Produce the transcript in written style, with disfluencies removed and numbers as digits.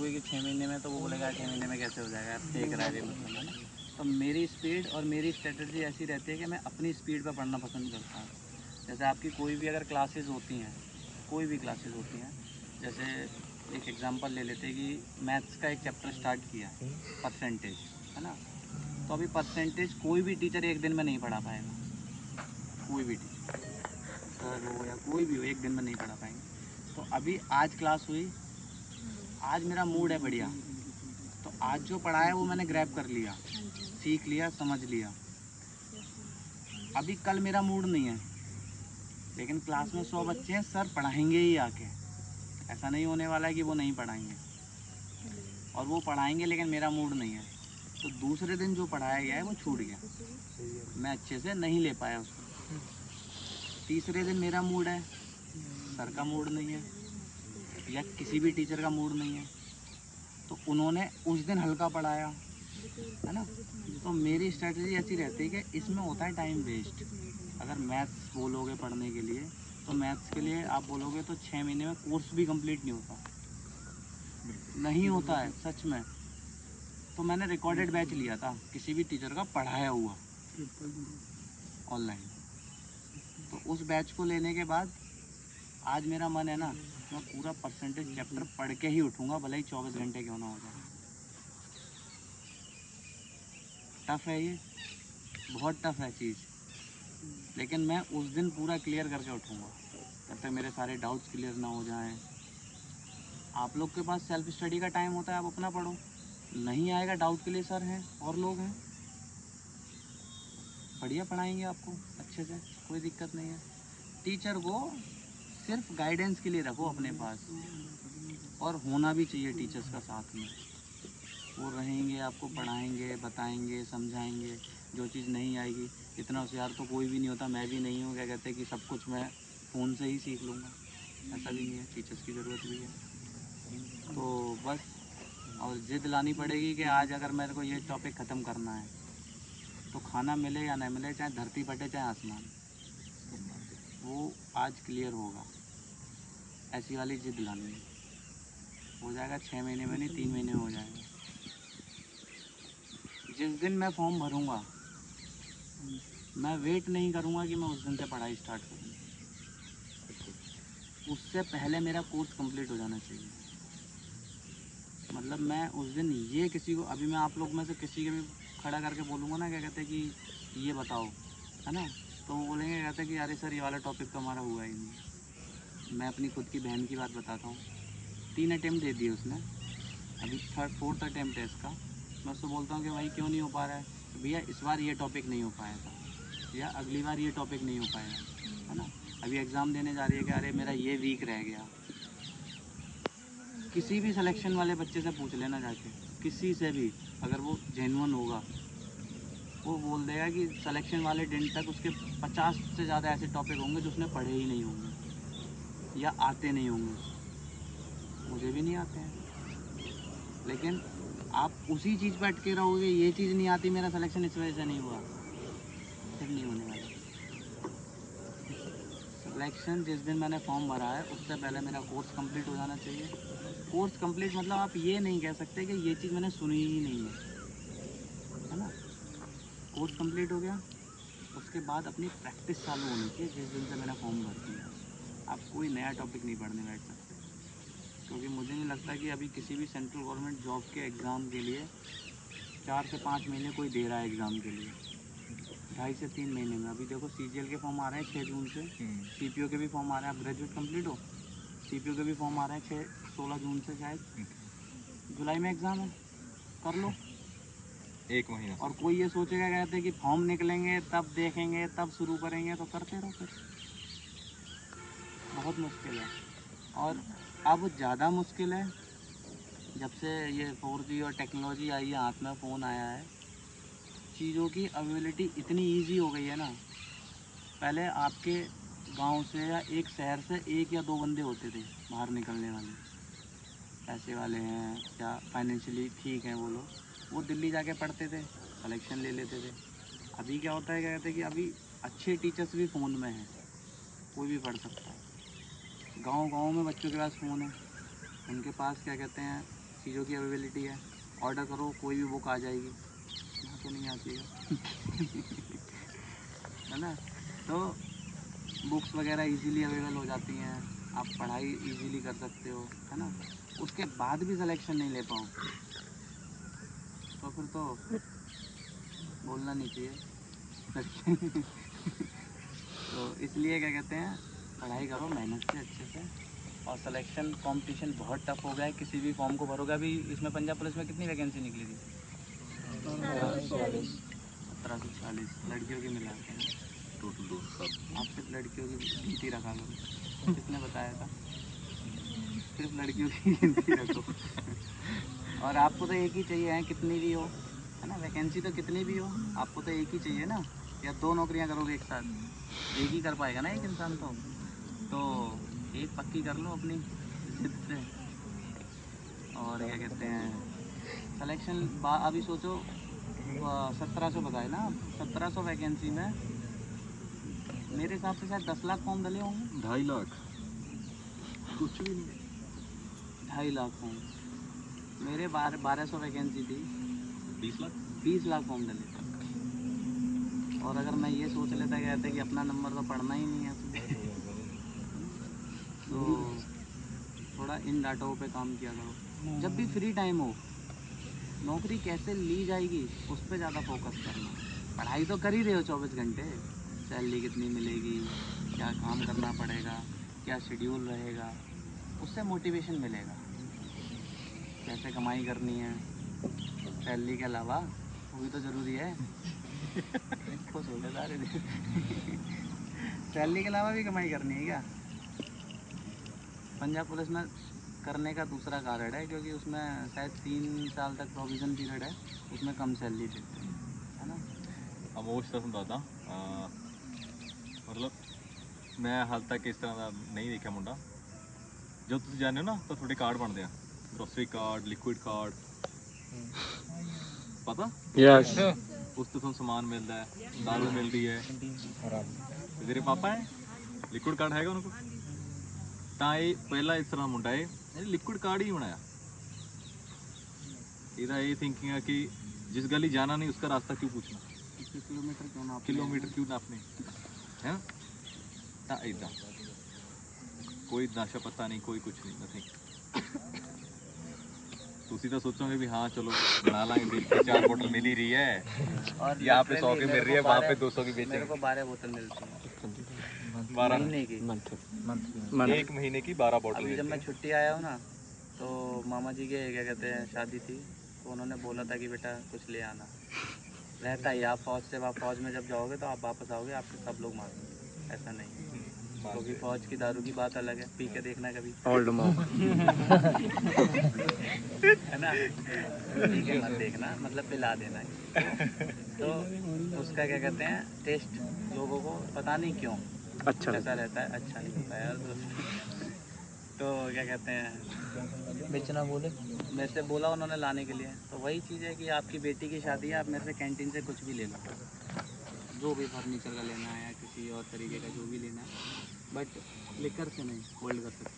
बोलोगे कि 6 महीने में, तो वो बोलेगा 6 महीने में कैसे हो जाएगा, फेंक रहा है मतलब, है ना। तो मेरी स्पीड और मेरी स्ट्रेटजी ऐसी रहती है कि मैं अपनी स्पीड पर पढ़ना पसंद करता हूँ। जैसे आपकी कोई भी अगर क्लासेस होती हैं, कोई भी क्लासेस होती हैं, जैसे एक एग्जांपल ले लेते हैं कि मैथ्स का एक चैप्टर स्टार्ट किया है, परसेंटेज, है ना। तो अभी परसेंटेज कोई भी टीचर एक दिन में नहीं पढ़ा पाएगा, कोई भी टीचर, सर हो या कोई भी हो, एक दिन में नहीं पढ़ा पाएंगे। तो अभी आज क्लास हुई, आज मेरा मूड है बढ़िया, तो आज जो पढ़ा है वो मैंने ग्रैब कर लिया, सीख लिया, समझ लिया। अभी कल मेरा मूड नहीं है, लेकिन क्लास में 100 बच्चे हैं, सर पढ़ाएंगे ही आके, ऐसा नहीं होने वाला है कि वो नहीं पढ़ाएंगे, और वो पढ़ाएंगे लेकिन मेरा मूड नहीं है, तो दूसरे दिन जो पढ़ाया गया है वो छूट गया, मैं अच्छे से नहीं ले पाया उसको। तीसरे दिन मेरा मूड है, सर का मूड नहीं है, या किसी भी टीचर का मूड नहीं है, तो उन्होंने उस दिन हल्का पढ़ाया, है ना। तो मेरी स्ट्रेटजी ऐसी रहती है कि इसमें होता है टाइम वेस्ट। अगर मैथ्स बोलोगे पढ़ने के लिए, तो मैथ्स के लिए आप बोलोगे तो 6 महीने में कोर्स भी कंप्लीट नहीं होता, नहीं होता है सच में। तो मैंने रिकॉर्डेड बैच लिया था किसी भी टीचर का पढ़ाया हुआ ऑनलाइन, तो उस बैच को लेने के बाद आज मेरा मन है ना, मैं पूरा परसेंटेज चैप्टर पढ़ के ही उठूँगा, भले ही 24 घंटे क्यों ना हो जाए। टफ़ है ये, बहुत टफ़ है चीज़, लेकिन मैं उस दिन पूरा क्लियर करके उठूँगा जब तक मेरे सारे डाउट्स क्लियर ना हो जाएं। आप लोग के पास सेल्फ स्टडी का टाइम होता है, आप अपना पढ़ो, नहीं आएगा डाउट के लिए सर हैं और लोग हैं, बढ़िया पढ़ाएंगे आपको अच्छे से, कोई दिक्कत नहीं है। टीचर को सिर्फ गाइडेंस के लिए रखो अपने पास, और होना भी चाहिए टीचर्स का साथ में, वो रहेंगे, आपको पढ़ाएंगे, बताएंगे, समझाएंगे। जो चीज़ नहीं आएगी, इतना होशियार तो कोई भी नहीं होता, मैं भी नहीं हूँ, क्या कहते हैं कि सब कुछ मैं फ़ोन से ही सीख लूँगा, ऐसा भी नहीं है, टीचर्स की ज़रूरत भी है। तो बस, और ज़िद लानी पड़ेगी कि आज अगर मेरे को ये टॉपिक ख़त्म करना है, तो खाना मिले या ना मिले, चाहे धरती फटे चाहे आसमान, वो आज क्लियर होगा, ऐसी वाली ज़िद लानी है। हो जाएगा 6 महीने में नहीं, 3 महीने में हो जाएगा। जिस दिन मैं फॉर्म भरूँगा, मैं वेट नहीं करूँगा कि मैं उस दिन से पढ़ाई स्टार्ट करूँ, उससे पहले मेरा कोर्स कंप्लीट हो जाना चाहिए। मतलब मैं उस दिन ये किसी को, अभी मैं आप लोग में से किसी के भी खड़ा करके बोलूँगा ना, क्या कहते हैं कि ये बताओ, है ना, तो वो बोलेंगे, कहते हैं कि अरे सर ये वाला टॉपिक तो हमारा हुआ ही नहीं। मैं अपनी खुद की बहन की बात बताता हूँ, 3 अटैम्प्ट दे दिए उसने, अभी 4th अटैम्प्ट है इसका। मैं उससे बोलता हूँ कि भाई क्यों नहीं हो पा रहा है, तो भैया इस बार ये टॉपिक नहीं हो पाया था, या अगली बार ये टॉपिक नहीं हो पाएगा, है ना। अभी एग्ज़ाम देने जा रही है कि अरे मेरा ये वीक रह गया। किसी भी सिलेक्शन वाले बच्चे से पूछ लेना जाके, किसी से भी, अगर वो जेन्युइन होगा, वो बोल देगा कि सिलेक्शन वाले दिन तक उसके 50 से ज़्यादा ऐसे टॉपिक होंगे जो उसने पढ़े ही नहीं होंगे या आते नहीं होंगे उसको, मुझे भी नहीं आते हैं। लेकिन आप उसी चीज़ पर अटके रहोगे, ये चीज़ नहीं आती, मेरा सिलेक्शन इस वजह से नहीं हुआ, फिर नहीं होने वाला। सिलेक्शन जिस दिन मैंने फॉर्म भरा है, उससे पहले मेरा कोर्स कंप्लीट हो जाना चाहिए। कोर्स कंप्लीट मतलब आप ये नहीं कह सकते कि ये चीज़ मैंने सुनी ही नहीं है ना। कोर्स कंप्लीट हो गया, उसके बाद अपनी प्रैक्टिस चालू होनी चाहिए। जिस दिन से मैंने फॉर्म भर दिया, आप कोई नया टॉपिक नहीं पढ़ने बैठ सकते, क्योंकि मुझे नहीं लगता कि अभी किसी भी सेंट्रल गवर्नमेंट जॉब के एग्ज़ाम के लिए 4 से 5 महीने कोई दे रहा है एग्ज़ाम के लिए, 2.5 से 3 महीने में। अभी देखो CGL के फॉर्म आ रहे हैं 6 जून से, CPO के भी फॉर्म आ रहे हैं, आप ग्रेजुएट कंप्लीट हो, CPO के भी फॉर्म आ रहे हैं 16 जून से, शायद जुलाई में एग्ज़ाम है, कर लो 1 महीना। और कोई ये सोचेगा, कहते हैं कि फॉर्म निकलेंगे तब देखेंगे तब शुरू करेंगे, तो करते रहो फिर। बहुत मुश्किल है, और अब ज़्यादा मुश्किल है जब से ये 4G और टेक्नोलॉजी आई है, हाथ में फ़ोन आया है, चीज़ों की अवेलेबिलिटी इतनी ईजी हो गई है ना। पहले आपके गांव से या एक शहर से 1 या 2 बंदे होते थे बाहर निकलने वाले, पैसे वाले हैं या फाइनेंशियली ठीक हैं वो लोग, वो दिल्ली जाके पढ़ते थे, कलेक्शन ले लेते थे। अभी क्या होता है, क्या कहते हैं कि अभी अच्छे टीचर्स भी फ़ोन में हैं, कोई भी पढ़ सकता है। गांव गांव में बच्चों के पास फ़ोन है, उनके पास क्या कहते हैं चीज़ों की अवेलेबिलिटी है, ऑर्डर करो कोई भी बुक आ जाएगी। यहाँ तो नहीं आती है ना। तो बुक्स वगैरह इजीली अवेलेबल हो जाती हैं, आप पढ़ाई इजीली कर सकते हो, है ना। उसके बाद भी सिलेक्शन नहीं ले पाऊँ तो फिर तो बोलना नहीं चाहिए। तो इसलिए क्या कहते हैं, पढ़ाई करो मेहनत से अच्छे से। और सिलेक्शन कंपटीशन बहुत टफ हो गया है, किसी भी फॉर्म को भरोगे। अभी इसमें पंजाब पुलिस में कितनी वैकेंसी निकली थी? 1740 लड़कियों की मिला के ना। टोटल 207। आप सिर्फ लड़कियों की गिनती रखा करो। किसने बताया था? सिर्फ लड़कियों की गिनती रखो। और आपको तो एक ही चाहिए है, कितनी भी हो, है ना। वैकेंसी तो कितनी भी हो, आपको तो एक ही चाहिए ना। या 2 नौकरियां करोगे एक साथ, एक ही कर पाएगा ना एक इंसान। तो एक पक्की कर लो अपनी जिद से। और क्या कहते हैं, सिलेक्शन अभी सोचो 1700 बताए ना, 1700 वैकेंसी में मेरे हिसाब से शायद 10 लाख फॉर्म डले होंगे। 2.5 लाख कुछ भी नहीं। 2.5 लाख फॉर्म। मेरे 1200 वैकेंसी थी, 20 लाख 20 लाख फॉर्म डले थे। और अगर मैं ये सोच लेता कहते कि अपना नंबर तो पढ़ना ही नहीं है तो थोड़ा इन डाटाओं पे काम किया करो। जब भी फ्री टाइम हो, नौकरी कैसे ली जाएगी उस पर ज़्यादा फोकस करना। पढ़ाई तो कर ही रहे हो 24 घंटे, सैलरी कितनी मिलेगी, क्या काम करना पड़ेगा, क्या शेड्यूल रहेगा, उससे मोटिवेशन मिलेगा। कैसे कमाई करनी है, सैलरी के अलावा वो भी तो ज़रूरी है। खुश हो गए सारे। सैलरी के अलावा भी कमाई करनी है क्या? पंजाब पुलिस में करने का दूसरा कारण है, क्योंकि उसमें शायद 3 साल तक प्रोविज़न पीरियड है, उसमें कम सैलरी देते हैं, है ना। अमोश तरह दादा मतलब मैं हाल तक इस तरह का नहीं देखा मुंडा। जो तुम जाने हो ना तो थोड़े कार्ड बनते हैं, ग्रोसरी कार्ड, लिक्विड कार्ड, पता यस उस तो समान मिलता है, दारू मिल रही है। ਤੇ ਤੇਰੇ ਪਾਪਾ ਹੈ ਲਿਕੁਇਡ ਕਾਰਡ ਹੈਗਾ ਉਹਨਾਂ ਕੋਲ। ਤਾਂ ਇਹ ਪਹਿਲਾ ਇਸ ਤਰ੍ਹਾਂ ਮੁੰਡਾ ਹੈ ਇਹਨੇ ਲਿਕੁਇਡ ਕਾਰਡ ਹੀ ਬਣਾਇਆ। ਇਹਦਾ ਇਹ ਥਿੰਕਿੰਗ ਹੈ ਕਿ जिस गली जाना नहीं उसका रास्ता क्यों पूछना, किलोमीटर क्यों नापने, है ना। ਤਾਂ ਇਦਾਂ कोई नशा पता नहीं, कोई कुछ नहीं, नथिंग। तुसी तो सोचोगे भी हाँ चलो बना लाएंगे, दिन की 4 बोतल मिल ही रही है, और यहाँ पे 100 की मिल रही है, वहाँ पे 200 की मेरे बेचेंगे। को 12 बोतल मिलती है 12 महीने की। एक महीने की 12 बोतल अभी जब मिलती मैं है। छुट्टी आया हूँ ना, तो मामा जी के क्या कहते हैं शादी थी, तो उन्होंने बोला था कि बेटा कुछ ले आना। रहता ही आप फौज से फौज में जब जाओगे तो आप वापस आओगे आपके सब लोग मांगेंगे, ऐसा नहीं है। क्योंकि फौज की दारू की बात अलग है, पी के देखना कभी, ओल्ड मॉम है ना। पी के मत देखना, मतलब पिला देना। तो उसका क्या कहते हैं टेस्ट लोगों को पता नहीं क्यों अच्छा कैसा रहता है, अच्छा नहीं होता यार दोस्त। तो क्या कहते हैं बेचना बोले, मेरे से बोला उन्होंने लाने के लिए। तो वही चीज़ है कि आपकी बेटी की शादी है, आप मेरे से कैंटीन से कुछ भी ले लो, जो भी फर्नीचर का लेना है या किसी और तरीके का जो भी लेना है, बट लिकर से नहीं, होल्ड कर सकते।